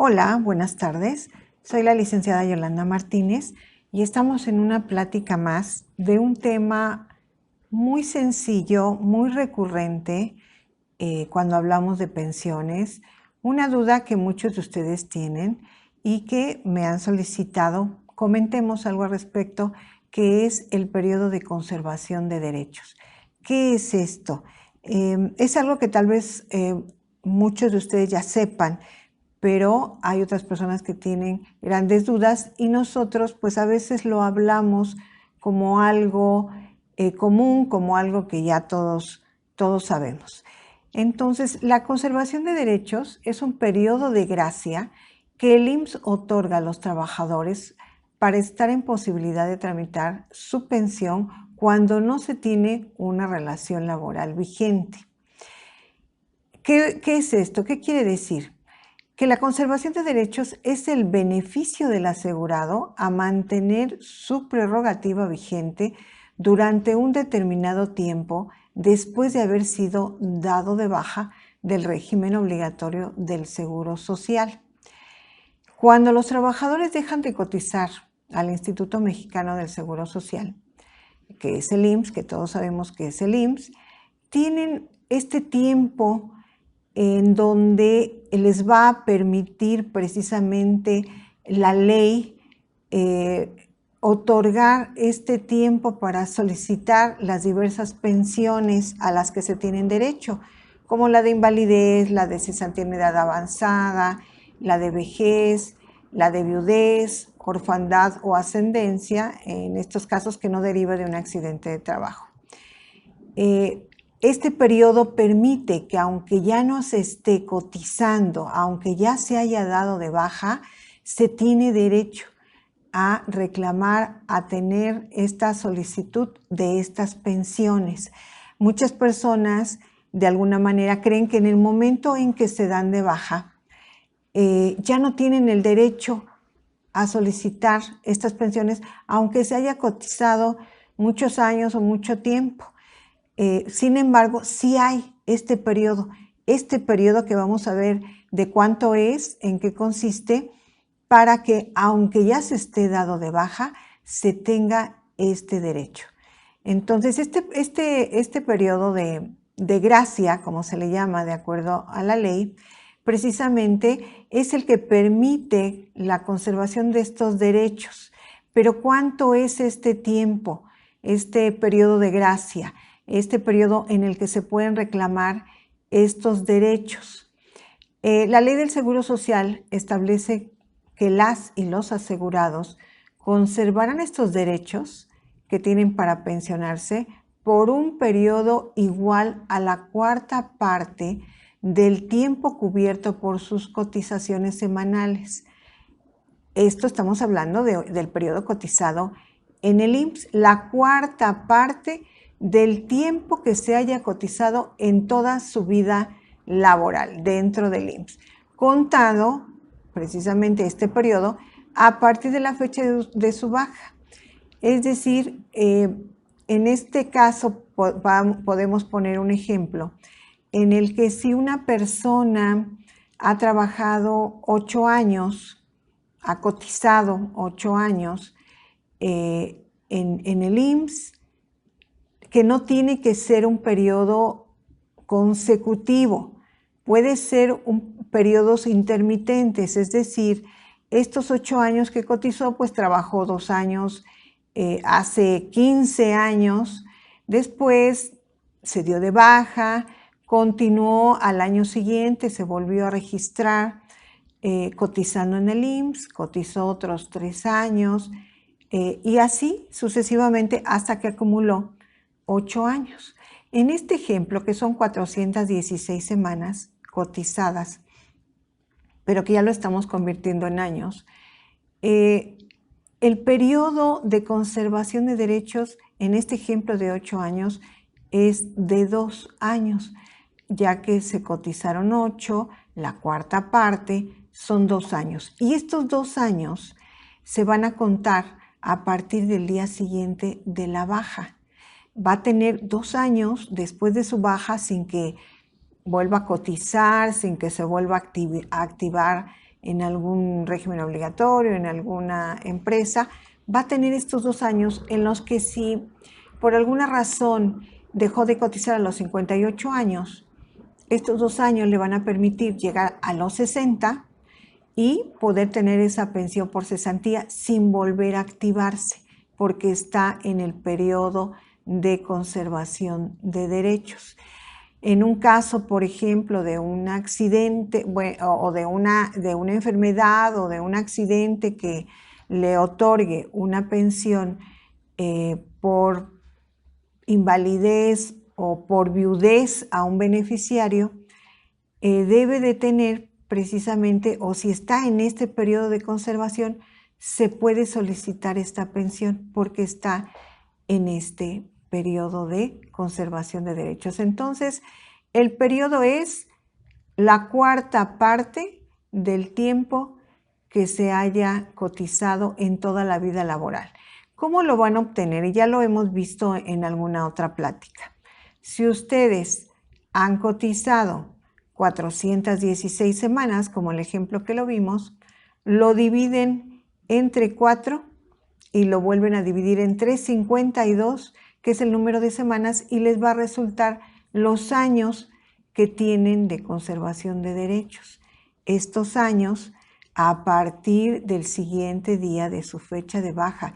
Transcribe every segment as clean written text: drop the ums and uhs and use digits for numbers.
Hola, buenas tardes. Soy la licenciada Yolanda Martínez y estamos en una plática más de un tema muy sencillo, muy recurrente cuando hablamos de pensiones, una duda que muchos de ustedes tienen y que me han solicitado comentemos algo al respecto, que es el periodo de conservación de derechos. ¿Qué es esto? Es algo que tal vez muchos de ustedes ya sepan, pero hay otras personas que tienen grandes dudas y nosotros pues a veces lo hablamos como algo común, como algo que ya todos sabemos. Entonces, la conservación de derechos es un periodo de gracia que el IMSS otorga a los trabajadores para estar en posibilidad de tramitar su pensión cuando no se tiene una relación laboral vigente. ¿Qué es esto? ¿Qué quiere decir? Que la conservación de derechos es el beneficio del asegurado a mantener su prerrogativa vigente durante un determinado tiempo después de haber sido dado de baja del régimen obligatorio del Seguro Social. Cuando los trabajadores dejan de cotizar al Instituto Mexicano del Seguro Social, que es el IMSS, que todos sabemos que es el IMSS, tienen este tiempo en donde les va a permitir precisamente la ley otorgar este tiempo para solicitar las diversas pensiones a las que se tienen derecho, como la de invalidez, la de cesantía en edad avanzada, la de vejez, la de viudez, orfandad o ascendencia, en estos casos que no deriva de un accidente de trabajo. Este periodo permite que aunque ya no se esté cotizando, aunque ya se haya dado de baja, se tiene derecho a reclamar, a tener esta solicitud de estas pensiones. Muchas personas de alguna manera creen que en el momento en que se dan de baja, ya no tienen el derecho a solicitar estas pensiones, aunque se haya cotizado muchos años o mucho tiempo. Sin embargo, sí hay este periodo que vamos a ver de cuánto es, en qué consiste, para que, aunque ya se esté dado de baja, se tenga este derecho. Entonces, este periodo de gracia, como se le llama de acuerdo a la ley, precisamente es el que permite la conservación de estos derechos. Pero ¿cuánto es este tiempo, este periodo de gracia? Este periodo en el que se pueden reclamar estos derechos. La ley del Seguro Social establece que las y los asegurados conservarán estos derechos que tienen para pensionarse por un periodo igual a la cuarta parte del tiempo cubierto por sus cotizaciones semanales. Esto estamos hablando del periodo cotizado en el IMSS, la cuarta parte del tiempo que se haya cotizado en toda su vida laboral dentro del IMSS, contado precisamente este periodo a partir de la fecha de su baja. Es decir, en este caso podemos poner un ejemplo en el que si una persona ha trabajado 8 años, ha cotizado 8 años en el IMSS, que no tiene que ser un periodo consecutivo, puede ser periodos intermitentes, es decir, estos 8 años que cotizó, pues trabajó 2 años, hace 15 años, después se dio de baja, continuó al año siguiente, se volvió a registrar cotizando en el IMSS, cotizó otros 3 años y así sucesivamente hasta que acumuló 8 años. En este ejemplo, que son 416 semanas cotizadas, pero que ya lo estamos convirtiendo en años, el periodo de conservación de derechos en este ejemplo de 8 años es de 2 años, ya que se cotizaron 8, la cuarta parte son 2 años. Y estos 2 años se van a contar a partir del día siguiente de la baja. Va a tener 2 años después de su baja sin que vuelva a cotizar, sin que se vuelva a activar en algún régimen obligatorio, en alguna empresa, va a tener estos 2 años en los que si por alguna razón dejó de cotizar a los 58 años, estos 2 años le van a permitir llegar a los 60 y poder tener esa pensión por cesantía sin volver a activarse, porque está en el periodo de conservación de derechos. En un caso, por ejemplo, de un accidente o de una enfermedad o de un accidente que le otorgue una pensión por invalidez o por viudez a un beneficiario, debe de tener precisamente, o si está en este periodo de conservación, se puede solicitar esta pensión porque está en este periodo de conservación de derechos. Entonces, el periodo es la cuarta parte del tiempo que se haya cotizado en toda la vida laboral. ¿Cómo lo van a obtener? Y ya lo hemos visto en alguna otra plática. Si ustedes han cotizado 416 semanas, como el ejemplo que lo vimos, lo dividen entre 4 y lo vuelven a dividir entre 52, que es el número de semanas, y les va a resultar los años que tienen de conservación de derechos. Estos años a partir del siguiente día de su fecha de baja.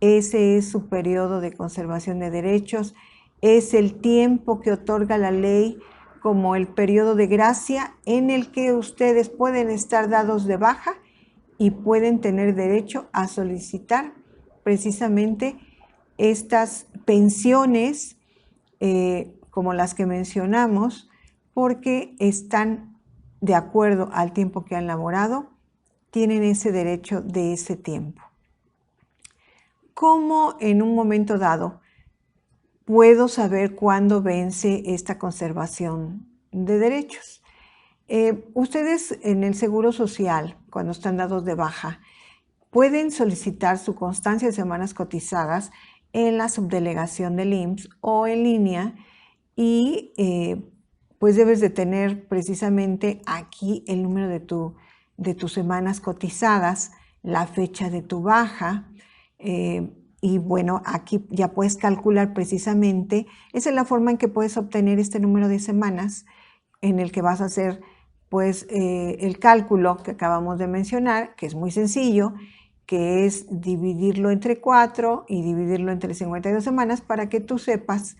Ese es su periodo de conservación de derechos, es el tiempo que otorga la ley como el periodo de gracia en el que ustedes pueden estar dados de baja y pueden tener derecho a solicitar precisamente estas pensiones como las que mencionamos, porque están de acuerdo al tiempo que han laborado, tienen ese derecho de ese tiempo. ¿Cómo en un momento dado puedo saber cuándo vence esta conservación de derechos? Ustedes en el Seguro Social, cuando están dados de baja, pueden solicitar su constancia de semanas cotizadas en la subdelegación del IMSS o en línea y pues debes de tener precisamente aquí el número de tus semanas cotizadas, la fecha de tu baja y bueno, aquí ya puedes calcular precisamente, esa es la forma en que puedes obtener este número de semanas en el que vas a hacer pues el cálculo que acabamos de mencionar, que es muy sencillo, que es dividirlo entre 4 y dividirlo entre 52 semanas para que tú sepas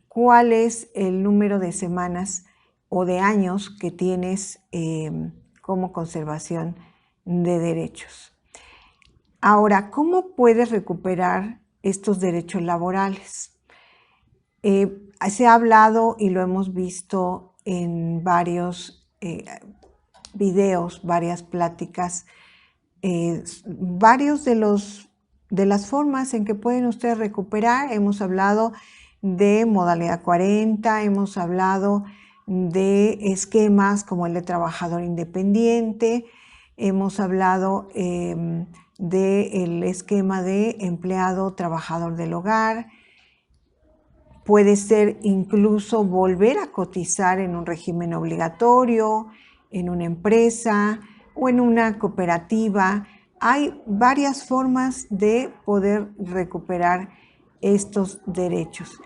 cuál es el número de semanas o de años que tienes como conservación de derechos. Ahora, ¿cómo puedes recuperar estos derechos laborales? Se ha hablado y lo hemos visto en varios videos, varias pláticas, varios de las formas en que pueden ustedes recuperar. Hemos hablado de modalidad 40, hemos hablado de esquemas como el de trabajador independiente, hemos hablado del esquema de empleado trabajador del hogar. Puede ser incluso volver a cotizar en un régimen obligatorio, en una empresa o en una cooperativa. Hay varias formas de poder recuperar estos derechos.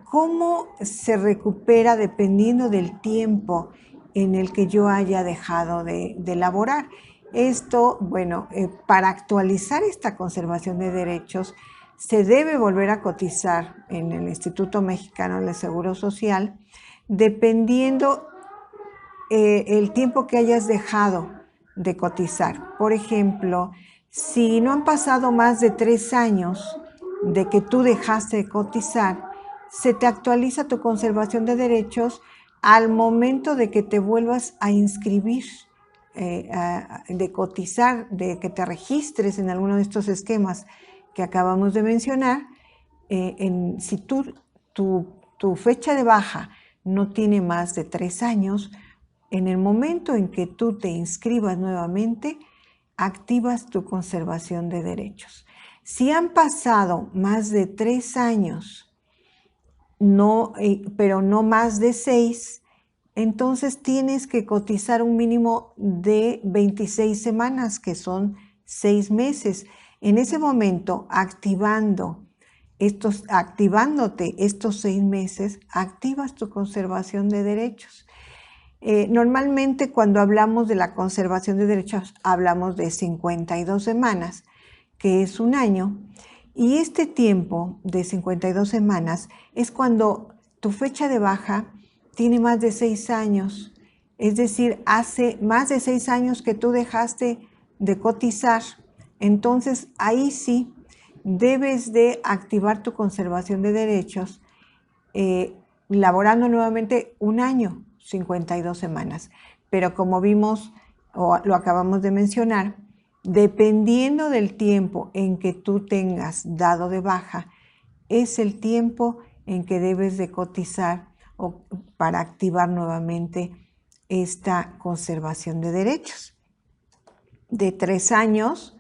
¿Cómo se recupera dependiendo del tiempo en el que yo haya dejado de laborar? Esto, bueno, para actualizar esta conservación de derechos, se debe volver a cotizar en el Instituto Mexicano del Seguro Social, dependiendo el tiempo que hayas dejado de cotizar. Por ejemplo, si no han pasado más de 3 años de que tú dejaste de cotizar, se te actualiza tu conservación de derechos al momento de que te vuelvas a inscribir, de cotizar, de que te registres en alguno de estos esquemas que acabamos de mencionar. Si tu fecha de baja no tiene más de 3 años, en el momento en que tú te inscribas nuevamente, activas tu conservación de derechos. Si han pasado más de 3 años, pero no más de 6, entonces tienes que cotizar un mínimo de 26 semanas, que son 6 meses. En ese momento, activándote estos 6 meses, activas tu conservación de derechos. Normalmente cuando hablamos de la conservación de derechos, hablamos de 52 semanas, que es un año, y este tiempo de 52 semanas es cuando tu fecha de baja tiene más de 6 años, es decir, hace más de 6 años que tú dejaste de cotizar. Entonces, ahí sí debes de activar tu conservación de derechos, laborando nuevamente un año, 52 semanas. Pero como vimos o lo acabamos de mencionar, dependiendo del tiempo en que tú tengas dado de baja, es el tiempo en que debes de cotizar para activar nuevamente esta conservación de derechos. De 3 años,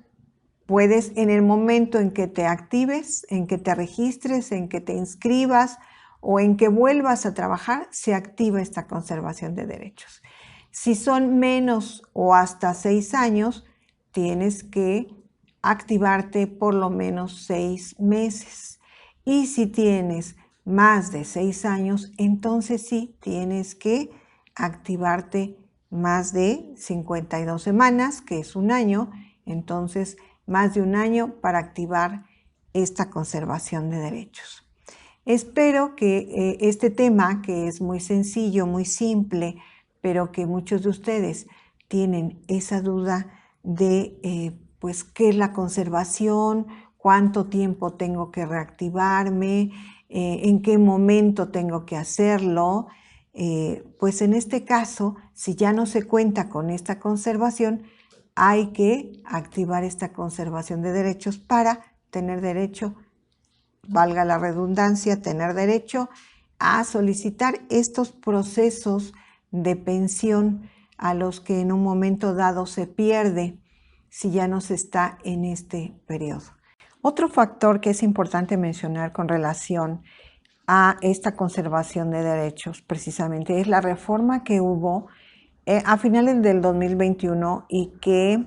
puedes, en el momento en que te actives, en que te registres, en que te inscribas o en que vuelvas a trabajar, se activa esta conservación de derechos. Si son menos o hasta 6 años, tienes que activarte por lo menos 6 meses. Y si tienes más de 6 años, entonces sí tienes que activarte más de 52 semanas, que es un año. Entonces, más de un año para activar esta conservación de derechos. Espero que este tema, que es muy sencillo, muy simple, pero que muchos de ustedes tienen esa duda de pues qué es la conservación, cuánto tiempo tengo que reactivarme, en qué momento tengo que hacerlo, pues en este caso, si ya no se cuenta con esta conservación, hay que activar esta conservación de derechos para tener derecho, valga la redundancia, tener derecho a solicitar estos procesos de pensión a los que en un momento dado se pierde si ya no se está en este periodo. Otro factor que es importante mencionar con relación a esta conservación de derechos precisamente es la reforma que hubo a finales del 2021 y que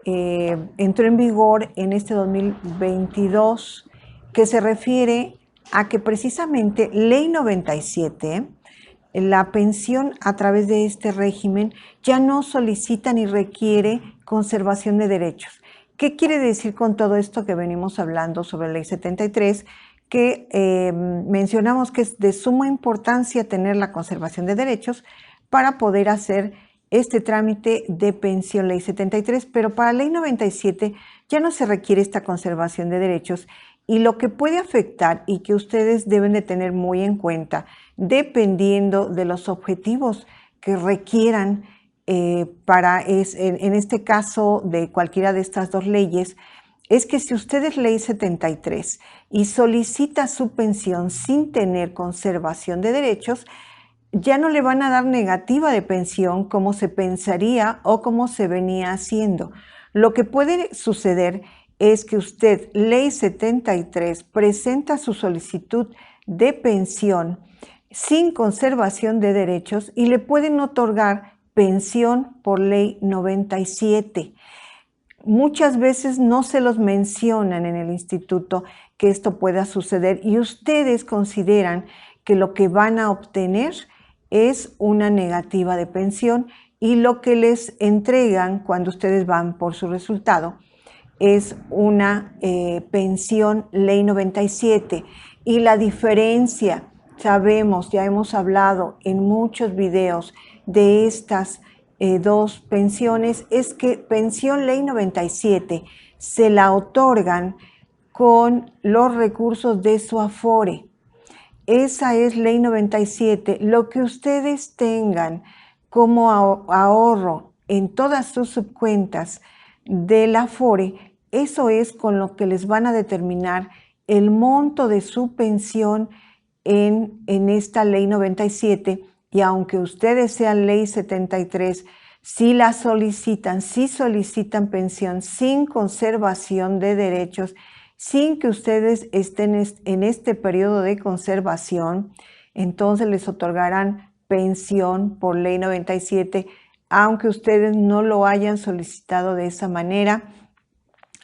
entró en vigor en este 2022, que se refiere a que precisamente Ley 97, la pensión a través de este régimen ya no solicita ni requiere conservación de derechos. ¿Qué quiere decir con todo esto que venimos hablando sobre Ley 73? Que mencionamos que es de suma importancia tener la conservación de derechos para poder hacer este trámite de pensión Ley 73, pero para Ley 97 ya no se requiere esta conservación de derechos, y lo que puede afectar y que ustedes deben de tener muy en cuenta, dependiendo de los objetivos que requieran en este caso de cualquiera de estas dos leyes, es que si usted es Ley 73 y solicita su pensión sin tener conservación de derechos, ya no le van a dar negativa de pensión como se pensaría o como se venía haciendo. Lo que puede suceder es que usted, Ley 73, presenta su solicitud de pensión sin conservación de derechos y le pueden otorgar pensión por Ley 97. Muchas veces no se los mencionan en el instituto que esto pueda suceder y ustedes consideran que lo que van a obtener es una negativa de pensión y lo que les entregan cuando ustedes van por su resultado es una pensión Ley 97. Y la diferencia, sabemos, ya hemos hablado en muchos videos de estas dos pensiones, es que pensión Ley 97 se la otorgan con los recursos de su Afore. Esa es Ley 97. Lo que ustedes tengan como ahorro en todas sus subcuentas del Afore, eso es con lo que les van a determinar el monto de su pensión en esta Ley 97. Y aunque ustedes sean Ley 73, si la solicitan, si solicitan pensión sin conservación de derechos, sin que ustedes estén en este periodo de conservación, entonces les otorgarán pensión por ley 97, aunque ustedes no lo hayan solicitado de esa manera,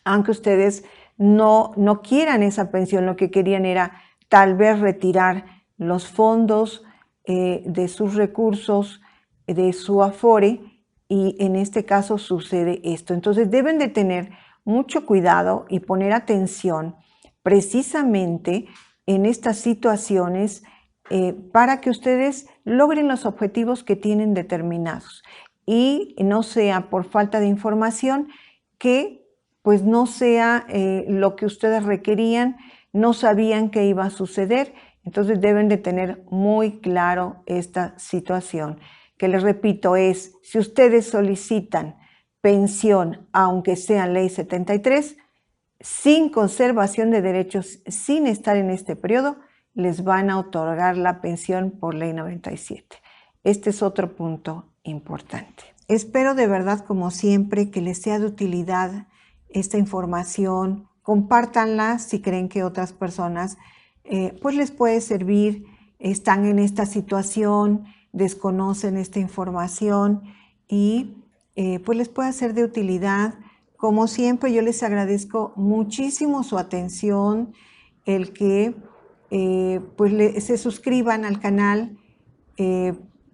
aunque ustedes no quieran esa pensión, lo que querían era tal vez retirar los fondos de sus recursos, de su Afore, y en este caso sucede esto. Entonces deben de tener mucho cuidado y poner atención precisamente en estas situaciones para que ustedes logren los objetivos que tienen determinados y no sea por falta de información que pues no sea lo que ustedes requerían, no sabían que iba a suceder. Entonces deben de tener muy claro esta situación, que les repito es, si ustedes solicitan pensión, aunque sea ley 73, sin conservación de derechos, sin estar en este periodo, les van a otorgar la pensión por ley 97. Este es otro punto importante. Espero de verdad, como siempre, que les sea de utilidad esta información. Compártanla si creen que otras personas pues les puede servir, están en esta situación, desconocen esta información y pues les puede ser de utilidad. Como siempre, yo les agradezco muchísimo su atención, el que pues se suscriban al canal.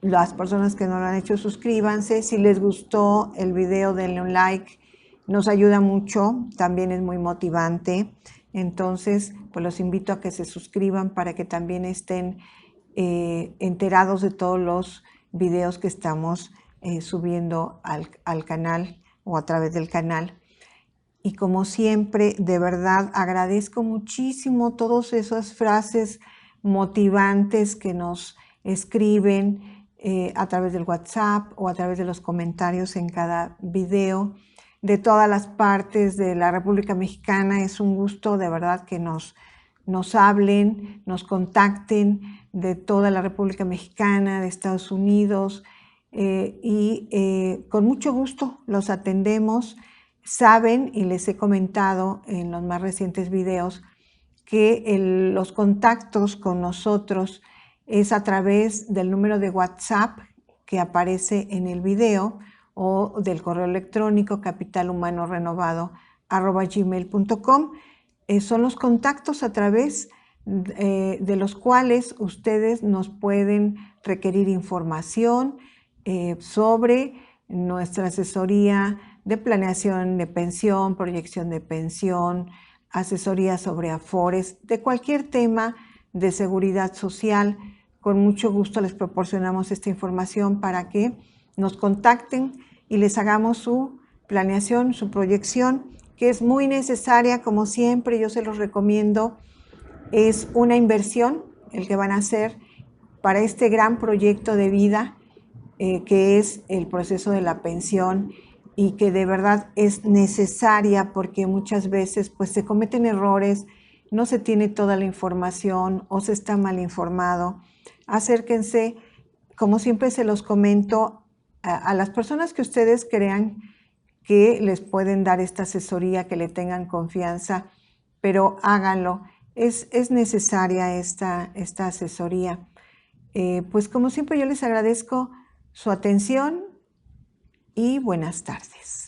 Las personas que no lo han hecho, suscríbanse. Si les gustó el video, denle un like. Nos ayuda mucho, también es muy motivante. Entonces, pues los invito a que se suscriban para que también estén enterados de todos los videos que estamos subiendo al canal o a través del canal. Y como siempre, de verdad, agradezco muchísimo todas esas frases motivantes que nos escriben a través del WhatsApp o a través de los comentarios en cada video. De todas las partes de la República Mexicana, es un gusto de verdad que nos hablen, nos contacten de toda la República Mexicana, de Estados Unidos, y con mucho gusto los atendemos. Saben, y les he comentado en los más recientes videos, que los contactos con nosotros es a través del número de WhatsApp que aparece en el video o del correo electrónico capitalhumanorenovado@gmail.com. Son los contactos a través de los cuales ustedes nos pueden requerir información sobre nuestra asesoría de planeación de pensión, proyección de pensión, asesoría sobre afores, de cualquier tema de seguridad social. Con mucho gusto les proporcionamos esta información para que nos contacten y les hagamos su planeación, su proyección, que es muy necesaria, como siempre, yo se los recomiendo. Es una inversión el que van a hacer para este gran proyecto de vida que es el proceso de la pensión y que de verdad es necesaria porque muchas veces pues se cometen errores, no se tiene toda la información o se está mal informado. Acérquense, como siempre se los comento, a las personas que ustedes crean que les pueden dar esta asesoría, que le tengan confianza, pero háganlo. Es necesaria esta asesoría. Pues como siempre yo les agradezco su atención y buenas tardes.